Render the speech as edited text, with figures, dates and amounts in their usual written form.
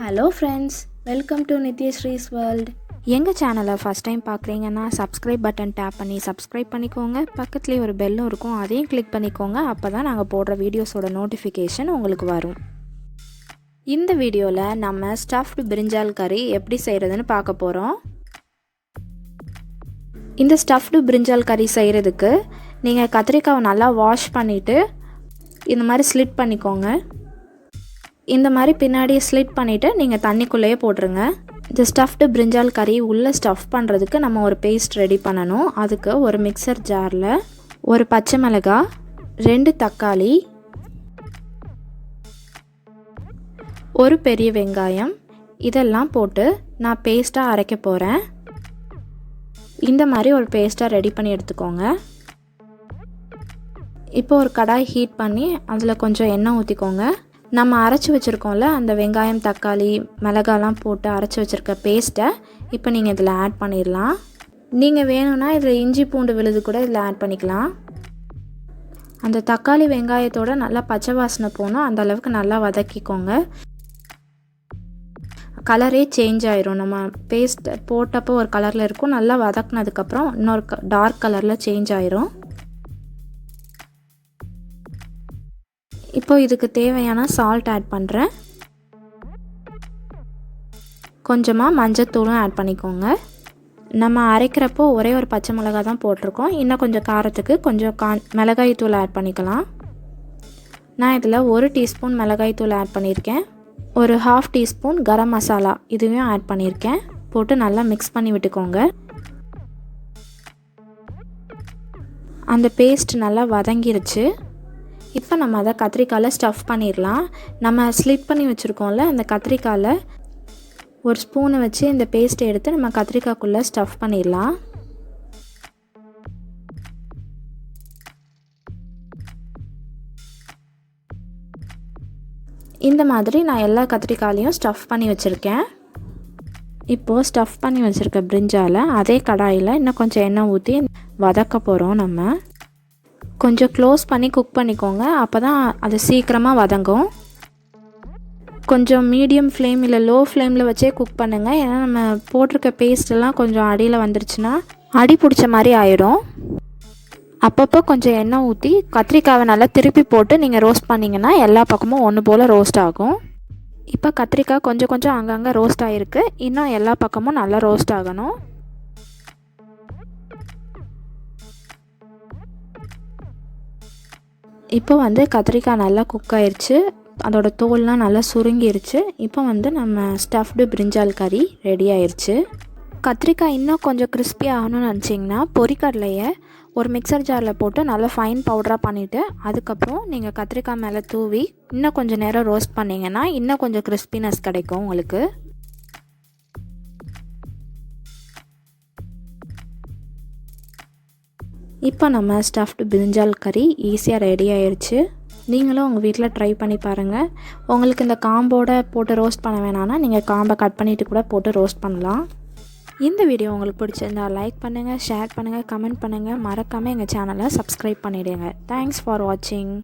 Hello friends, welcome to நித்யஸ்ரீஸ் world. எங்கள் சேனலை ஃபஸ்ட் டைம் பார்க்குறீங்கன்னா சப்ஸ்கிரைப் பட்டன் டேப் பண்ணி சப்ஸ்கிரைப் பண்ணிக்கோங்க. பக்கத்துலேயே ஒரு பெல்லும் இருக்கும், அதையும் கிளிக் பண்ணிக்கோங்க. அப்போ தான் நாங்கள் போடுற வீடியோஸோட நோட்டிஃபிகேஷன் உங்களுக்கு வரும். இந்த வீடியோவில் நம்ம ஸ்டஃப்டு பிரிஞ்சால் கறி எப்படி செய்கிறதுன்னு பார்க்க போகிறோம். இந்த ஸ்டஃப்டு பிரிஞ்சால் கறி செய்கிறதுக்கு நீங்கள் கத்திரிக்காவை நல்லா வாஷ் பண்ணிவிட்டு இந்த மாதிரி ஸ்லிட் பண்ணிக்கோங்க. இந்த மாதிரி பின்னாடி ஸ்லிட் பண்ணிவிட்டு நீங்கள் தண்ணிக்குள்ளேயே போட்டுருங்க. இந்த ஸ்டஃப்டு பிரிஞ்சால் கறி உள்ளே ஸ்டஃப் பண்ணுறதுக்கு நம்ம ஒரு பேஸ்ட் ரெடி பண்ணணும். அதுக்கு ஒரு மிக்சர் ஜாரில் ஒரு பச்சை மிளகாய், 2 தக்காளி, ஒரு பெரிய வெங்காயம் இதெல்லாம் போட்டு நான் பேஸ்ட்டாக அரைக்க போகிறேன். இந்த மாதிரி ஒரு பேஸ்ட்டாக ரெடி பண்ணி எடுத்துக்கோங்க. இப்போ ஒரு கடாய் ஹீட் பண்ணி அதில் கொஞ்சம் எண்ணெய் ஊற்றிக்கோங்க. நம்ம அரைச்சி வச்சுருக்கோம்ல அந்த வெங்காயம், தக்காளி, மிளகாலாம் போட்டு அரைச்சி வச்சுருக்க பேஸ்ட்டை இப்போ நீங்கள் இதில் ஆட் பண்ணிடலாம். நீங்கள் வேணும்னா இதில் இஞ்சி பூண்டு விழுது கூட இதில் ஆட் பண்ணிக்கலாம். அந்த தக்காளி வெங்காயத்தோடு நல்லா பச்சை வாசனை போகணும், அந்த அளவுக்கு நல்லா வதக்கிக்கோங்க. கலரே சேஞ்ச் ஆயிரும். நம்ம பேஸ்ட் போட்டப்போ ஒரு கலரில் இருக்கும், நல்லா வதக்குனதுக்கப்புறம் இன்னொரு டார்க் கலரில் சேஞ்ச் ஆயிரும். இப்போ இதுக்கு தேவையான சால்ட் ஆட் பண்ணுறேன். கொஞ்சமாக மஞ்சத்தூளும் ஆட் பண்ணிக்கோங்க. நம்ம அரைக்கிறப்போ ஒரே ஒரு பச்சை மிளகாய் தான் போட்டிருக்கோம். இன்னும் கொஞ்சம் காரத்துக்கு கொஞ்சம் மிளகாய் தூள் ஆட் பண்ணிக்கலாம். நான் இதில் 1 டீஸ்பூன் மிளகாய் தூள் ஆட் பண்ணியிருக்கேன். ஒரு 1/2 டீஸ்பூன் கரம் மசாலா இதுவும் ஆட் பண்ணியிருக்கேன். போட்டு நல்லா மிக்ஸ் பண்ணி விட்டுக்கோங்க. அந்த பேஸ்ட் நல்லா வதங்கிருச்சு. இப்போ நம்ம அதை கத்திரிக்காயில் ஸ்டஃப் பண்ணிடலாம். நம்ம ஸ்லிட் பண்ணி வச்சுருக்கோம்ல அந்த கத்திரிக்காயில் ஒரு ஸ்பூனை வச்சு இந்த பேஸ்ட்டை எடுத்து நம்ம கத்திரிக்காய்க்குள்ளே ஸ்டஃப் பண்ணிடலாம். இந்த மாதிரி நான் எல்லா கத்திரிக்காயிலையும் ஸ்டஃப் பண்ணி வச்சுருக்கேன். இப்போது ஸ்டஃப் பண்ணி வச்சுருக்க பிரிஞ்சால் அதே கடாயில் இன்னும் கொஞ்சம் எண்ணெய் ஊற்றி வதக்க போகிறோம். நம்ம கொஞ்சம் க்ளோஸ் பண்ணி குக் பண்ணிக்கோங்க, அப்போ தான் அது சீக்கிரமாக வதங்கும். கொஞ்சம் மீடியம் ஃப்ளேம் இல்லை லோ ஃப்ளேமில் வச்சே குக் பண்ணுங்கள். ஏன்னா நம்ம போட்டிருக்க பேஸ்ட்டெல்லாம் கொஞ்சம் அடியில் வந்துருச்சுன்னா அடி பிடிச்ச மாதிரி ஆயிடும். அப்பப்போ கொஞ்சம் எண்ணெய் ஊற்றி கத்திரிக்காவை நல்லா திருப்பி போட்டு நீங்கள் ரோஸ்ட் பண்ணிங்கன்னா எல்லா பக்கமும் ஒன்று போல் ரோஸ்ட் ஆகும். இப்போ கத்திரிக்காய் கொஞ்சம் கொஞ்சம் அங்கங்கே ரோஸ்ட் ஆகிருக்கு. இன்னும் எல்லா பக்கமும் நல்லா ரோஸ்ட் ஆகணும். இப்போ கத்திரிக்காய் நல்லா குக் ஆயிடுச்சு, அதோட தோல்லாம் நல்லா சுருங்கிருச்சு. இப்போ நம்ம ஸ்டஃப்டு பிரிஞ்சால் கறி ரெடி ஆயிடுச்சு. கத்திரிக்காய் இன்னும் கொஞ்சம் கிறிஸ்பி ஆகணும்னு நினச்சிங்கன்னா பொரிக்கடலையை ஒரு மிக்சர் ஜாரில் போட்டு நல்லா ஃபைன் பவுடராக பண்ணிவிட்டு அதுக்கப்புறம் நீங்கள் கத்திரிக்காய் மேலே தூவி இன்னும் கொஞ்சம் நேரம் ரோஸ்ட் பண்ணிங்கன்னா இன்னும் கொஞ்சம் கிறிஸ்பினஸ் கிடைக்கும் உங்களுக்கு. இப்போ நம்ம ஸ்டஃப்டு பிரிஞ்சால் கறி ஈஸியாக ரெடி ஆயிடுச்சு. நீங்களும் உங்கள் வீட்டில் ட்ரை பண்ணி பாருங்கள். உங்களுக்கு இந்த காம்போட போட்டு ரோஸ்ட் பண்ண வேணான்னா நீங்கள் காம்பை கட் பண்ணிவிட்டு கூட போட்டு ரோஸ்ட் பண்ணலாம். இந்த வீடியோ உங்களுக்கு பிடிச்சிருந்தால் லைக் பண்ணுங்கள், ஷேர் பண்ணுங்கள், கமெண்ட் பண்ணுங்கள். மறக்காமல் எங்கள் சேனலை சப்ஸ்கிரைப் பண்ணிவிடுங்க. தேங்க்ஸ் ஃபார் வாட்சிங்.